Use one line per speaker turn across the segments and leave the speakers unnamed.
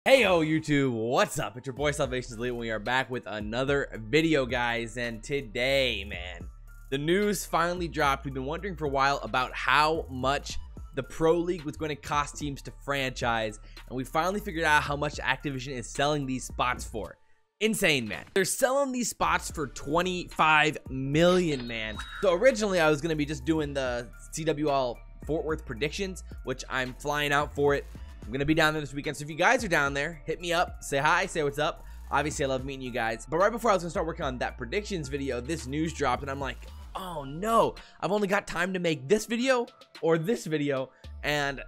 Hey yo YouTube, what's up? It's your boy SalvationsElite. We are back with another video, guys, and today, man, the news finally dropped. We've been wondering for a while about how much the Pro League was going to cost teams to franchise, and we finally figured out how much Activision is selling these spots for. Insane, man. They're selling these spots for 25 million, man. So originally I was going to be just doing the CWL Fort Worth predictions, which I'm flying out for it. I'm gonna be down there this weekend, so if you guys are down there, hit me up, say hi, say what's up. Obviously I love meeting you guys, but right before I was gonna start working on that predictions video, this news dropped and I'm like, oh no, I've only got time to make this video or this video, and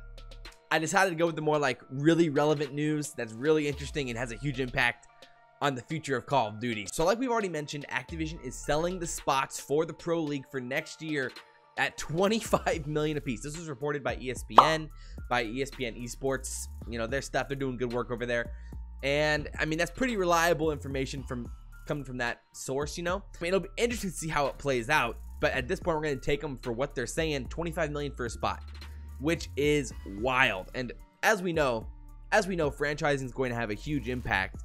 I decided to go with the more like really relevant news that's really interesting and has a huge impact on the future of Call of Duty. So like we've already mentioned, Activision is selling the spots for the Pro League for next year at 25 million apiece. This was reported by ESPN, by ESPN Esports. You know, their stuff, they're doing good work over there. And I mean, that's pretty reliable information coming from that source, you know. I mean, it'll be interesting to see how it plays out, but at this point we're going to take them for what they're saying, 25 million for a spot, which is wild. And as we know, franchising is going to have a huge impact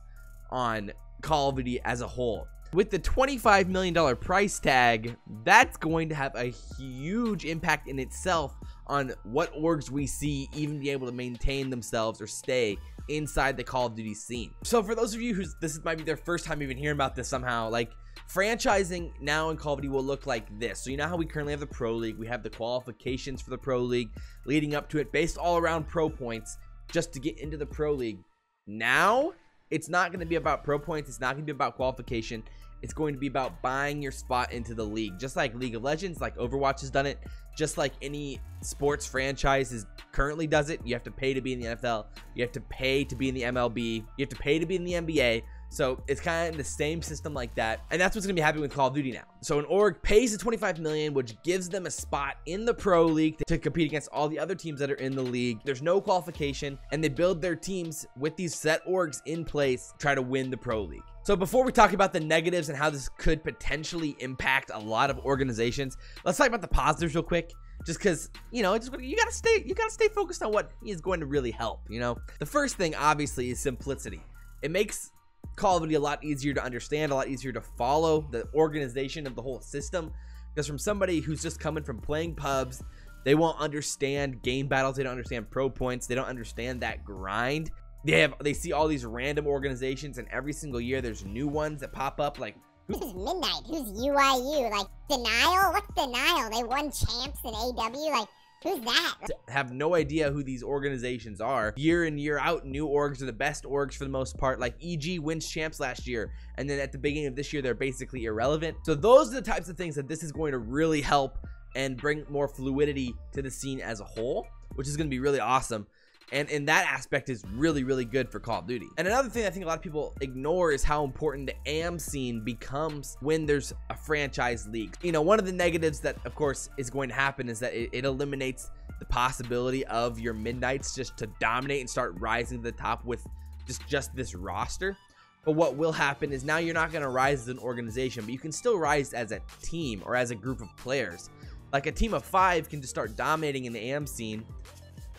on Call of Duty as a whole. With the $25 million price tag, that's going to have a huge impact in itself on what orgs we see even be able to maintain themselves or stay inside the Call of Duty scene. So for those of you who this might be their first time even hearing about this somehow, like, franchising now in Call of Duty will look like this. So you know how we currently have the Pro League, we have the qualifications for the Pro League leading up to it based all around pro points just to get into the Pro League. Now it's not going to be about pro points, it's not going to be about qualification. It's going to be about buying your spot into the league, just like League of Legends, like Overwatch has done it, just like any sports franchise currently does it. You have to pay to be in the NFL, you have to pay to be in the MLB, you have to pay to be in the NBA. So it's kind of the same system like that, and that's what's gonna be happening with Call of Duty now. So an org pays the 25 million, which gives them a spot in the Pro League to compete against all the other teams that are in the league. There's no qualification, and they build their teams with these set orgs in place to try to win the Pro League. So before we talk about the negatives and how this could potentially impact a lot of organizations, let's talk about the positives real quick. Just because, you know, you gotta stay focused on what is going to really help. You know, the first thing obviously is simplicity. It makes Call of Duty a lot easier to understand, a lot easier to follow the organization of the whole system. Because from somebody who's just coming from playing pubs, they won't understand game battles, they don't understand pro points, they don't understand that grind. They see all these random organizations, and every single year there's new ones that pop up. Like,
who's Midnight? Who's UIU? Like, Denial? What's Denial? They won champs in AW? Like, who's that?
Have no idea who these organizations are. Year in, year out, new orgs are the best orgs for the most part. Like, EG wins champs last year, and then at the beginning of this year they're basically irrelevant. So those are the types of things that this is going to really help and bring more fluidity to the scene as a whole, which is going to be really awesome. And in that aspect is really, really good for Call of Duty. And another thing I think a lot of people ignore is how important the AM scene becomes when there's a franchise league. You know, one of the negatives that, of course, is going to happen is that it eliminates the possibility of your Midnights just to dominate and start rising to the top with just this roster. But what will happen is now you're not going to rise as an organization, but you can still rise as a team or as a group of players. Like a team of 5 can just start dominating in the AM scene,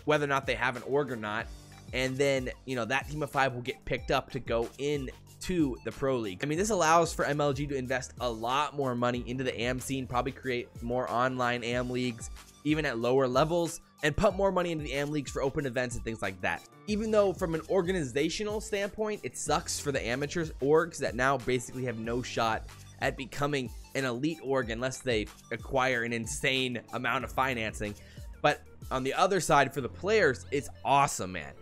whether or not they have an org or not, and then, you know, that team of 5 will get picked up to go into the Pro League. I mean, this allows for MLG to invest a lot more money into the AM scene, probably create more online AM leagues, even at lower levels, and put more money into the AM leagues for open events and things like that. Even though from an organizational standpoint, it sucks for the amateur orgs that now basically have no shot at becoming an elite org unless they acquire an insane amount of financing. But on the other side, for the players, it's awesome, man.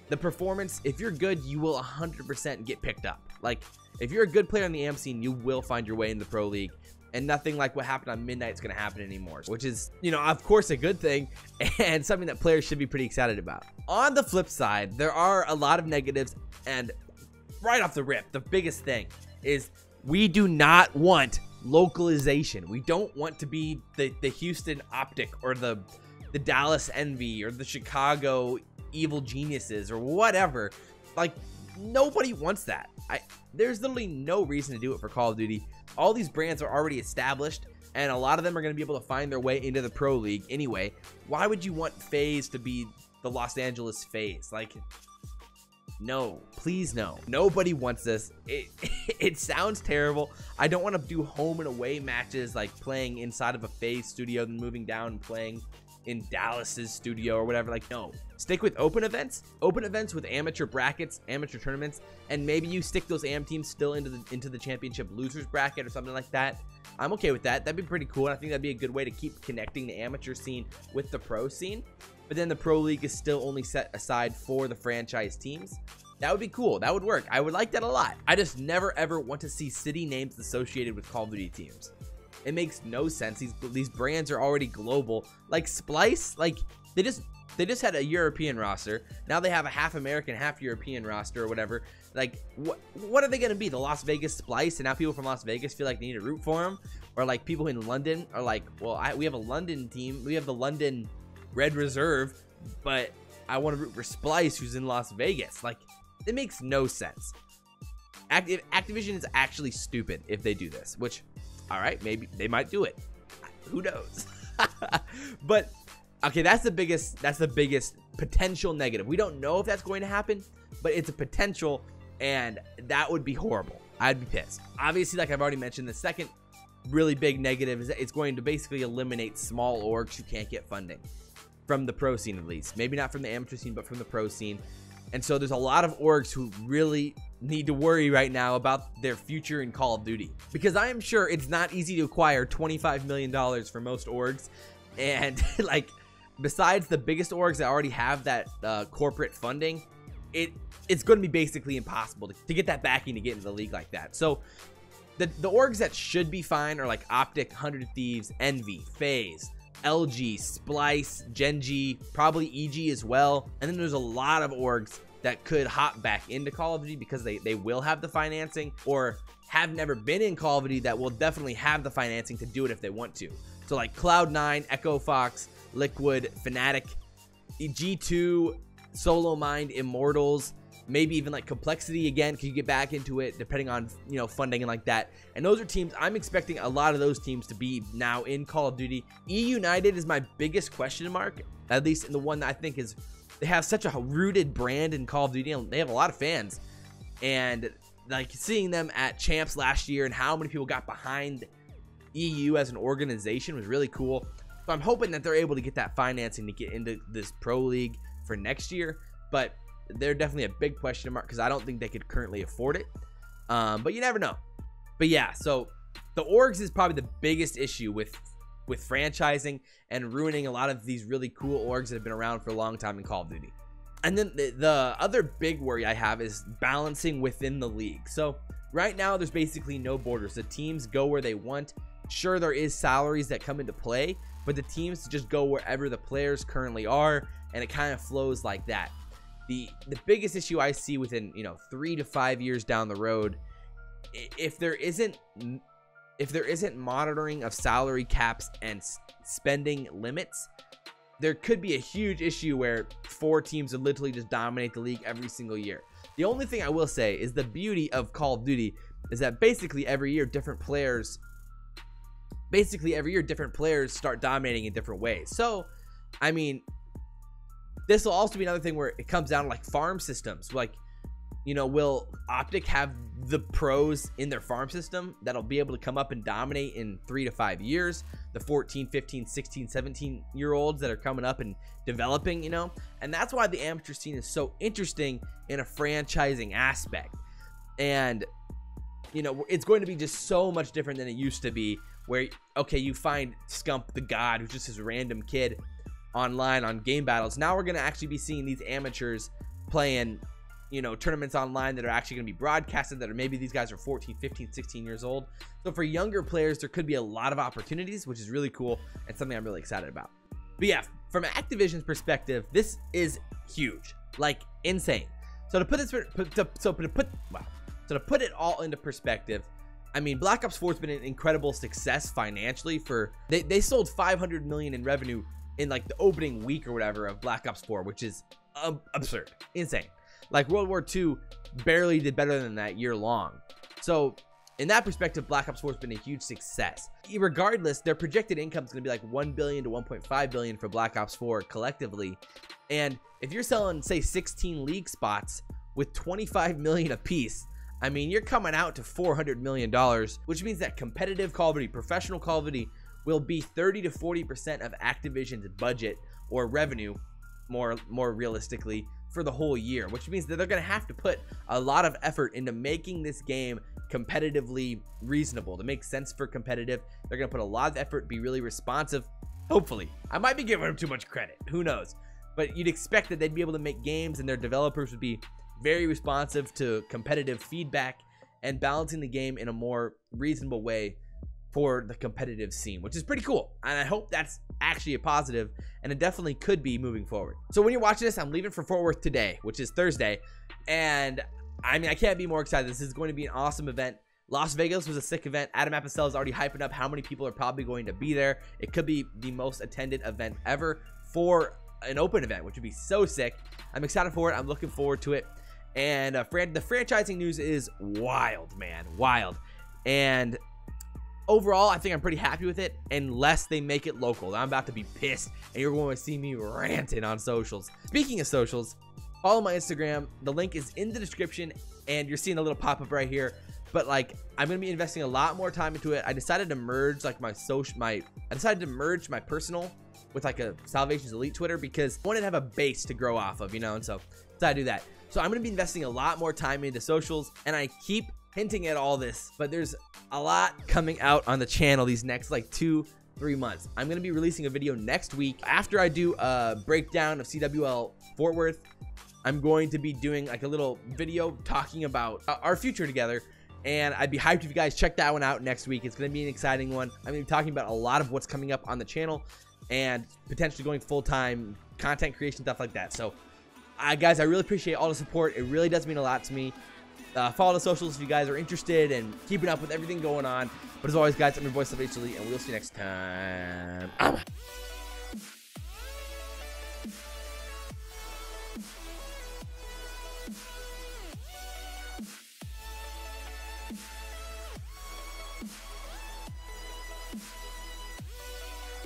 The performance, if you're good, you will 100% get picked up. Like, if you're a good player in the AM scene, you will find your way in the Pro League. And nothing like what happened on Midnight is going to happen anymore. Which is, you know, of course, a good thing and something that players should be pretty excited about. On the flip side, there are a lot of negatives. And right off the rip, the biggest thing is we do not want localization. We don't want to be the Houston OpTic or the Dallas Envy or the Chicago Evil Geniuses or whatever. Like, nobody wants that. There's literally no reason to do it for Call of Duty. All these brands are already established, and a lot of them are going to be able to find their way into the Pro League anyway. Why would you want FaZe to be the Los Angeles FaZe? Like, No, please no. Nobody wants this. It sounds terrible. I don't want to do home and away matches like playing inside of a FaZe studio, then moving down and playing in Dallas's studio or whatever. Like, no, stick with open events with amateur brackets, amateur tournaments, and maybe you stick those AM teams still into the championship losers bracket or something like that. I'm okay with that. That'd be pretty cool, and I think that'd be a good way to keep connecting the amateur scene with the pro scene. But then the pro league is still only set aside for the franchise teams. That would be cool. That would work. I would like that a lot. I just never ever want to see city names associated with Call of Duty teams. It makes no sense. These brands are already global. Like Splyce, like they just had a European roster. Now they have a half American, half European roster or whatever. Like what are they gonna be? The Las Vegas Splyce, and now people from Las Vegas feel like they need to root for them, or like people in London are like, well, we have a London team. We have the London Red Reserve, but I want to root for Splyce, who's in Las Vegas. Like, it makes no sense. Activision is actually stupid if they do this, which, all right, maybe they might do it. Who knows? But okay, that's the biggest potential negative. We don't know if that's going to happen, but it's a potential, and that would be horrible. I'd be pissed. Obviously, like I've already mentioned, the second really big negative is that it's going to basically eliminate small orgs who can't get funding. From the pro scene, at least. Maybe not from the amateur scene, but from the pro scene. And so there's a lot of orgs who really need to worry right now about their future in Call of Duty, because I am sure it's not easy to acquire $25 million for most orgs. And like, besides the biggest orgs that already have that corporate funding, it's going to be basically impossible to get that backing to get into the league like that. So the orgs that should be fine are like OpTic, 100 Thieves, Envy, FaZe, LG, Splyce, Genji, probably EG as well. And then there's a lot of orgs that could hop back into Call of Duty because they will have the financing, or have never been in Call of Duty that will definitely have the financing to do it if they want to. So like Cloud9, Echo Fox, Liquid, Fnatic, G2, Solo Mind, Immortals, maybe even like Complexity again, can you get back into it depending on, you know, funding and like that. And those are teams I'm expecting a lot of those teams to be now in Call of Duty. eUnited is my biggest question mark, at least in the one that I think is, they have such a rooted brand in Call of Duty, and they have a lot of fans, and like seeing them at champs last year and how many people got behind EU as an organization was really cool. So I'm hoping that they're able to get that financing to get into this pro league for next year, but they're definitely a big question mark because I don't think they could currently afford it. But you never know. But yeah, so the orgs is probably the biggest issue with franchising and ruining a lot of these really cool orgs that have been around for a long time in Call of Duty. And then the other big worry I have is balancing within the league. So right now there's basically no borders. The teams go where they want. Sure, there is salaries that come into play, but the teams just go wherever the players currently are, and it kind of flows like that. The biggest issue I see within, you know, 3 to 5 years down the road, if there isn't monitoring of salary caps and spending limits, there could be a huge issue where 4 teams would literally just dominate the league every single year. The only thing I will say is the beauty of Call of Duty is that basically every year different players start dominating in different ways. So I mean, this will also be another thing where it comes down to like farm systems. Like, you know, will OpTic have the pros in their farm system that'll be able to come up and dominate in 3 to 5 years? The 14, 15, 16, 17-year-olds that are coming up and developing, you know? And that's why the amateur scene is so interesting in a franchising aspect. And, you know, it's going to be just so much different than it used to be, where, okay, you find Scump the God, who's just this random kid online on game battles. Now we're going to actually be seeing these amateurs playing, you know, tournaments online that are actually going to be broadcasted, that are maybe these guys are 14, 15, 16 years old. So for younger players, there could be a lot of opportunities, which is really cool and something I'm really excited about. But yeah, from Activision's perspective, this is huge, like insane. So to put this, to put it all into perspective, I mean, Black Ops 4 has been an incredible success financially. For they sold 500 million in revenue in like the opening week or whatever of Black Ops 4, which is absurd, insane. Like World War II barely did better than that year long. So in that perspective, Black Ops 4 has been a huge success. Regardless, their projected income is going to be like 1 billion to 1.5 billion for Black Ops 4 collectively. And if you're selling, say, 16 league spots with 25 million apiece. I mean, you're coming out to $400 million, which means that competitive Call of Duty, professional Call of Duty, will be 30 to 40% of Activision's budget or revenue, more realistically, for the whole year, which means that they're going to have to put a lot of effort into making this game competitively reasonable, to make sense for competitive. They're going to put a lot of effort, be really responsive, hopefully. I might be giving them too much credit, who knows, but you'd expect that they'd be able to make games and their developers would be very responsive to competitive feedback and balancing the game in a more reasonable way for the competitive scene, which is pretty cool. And I hope that's actually a positive, and it definitely could be moving forward. So when you're watching this, I'm leaving for Fort Worth today, which is Thursday. And I mean, I can't be more excited. This is going to be an awesome event. Las Vegas was a sick event. Adam Apicel is already hyping up how many people are probably going to be there. It could be the most attended event ever for an open event, which would be so sick. I'm excited for it. I'm looking forward to it. And the franchising news is wild, man, wild. And overall, I think I'm pretty happy with it, unless they make it local. I'm about to be pissed, and you're going to see me ranting on socials. Speaking of socials, follow my Instagram. The link is in the description, and you're seeing a little pop-up right here. But like, I'm gonna be investing a lot more time into it. I decided to merge like my personal with like a SalvationsElite Twitter, because I wanted to have a base to grow off of, you know, and so I do that. So I'm gonna be investing a lot more time into socials, and I keep hinting at all this, but there's a lot coming out on the channel these next like 2-3 months. I'm gonna be releasing a video next week after I do a breakdown of CWL Fort Worth. I'm going to be doing like a little video talking about our future together, and I'd be hyped if you guys check that one out next week. It's gonna be an exciting one. I'm gonna be talking about a lot of what's coming up on the channel and potentially going full-time content creation, stuff like that. So guys, I really appreciate all the support. It really does mean a lot to me. Follow the socials if you guys are interested and keeping up with everything going on. But as always, guys, I'm your boy SalvationsElite, and we'll see you next time.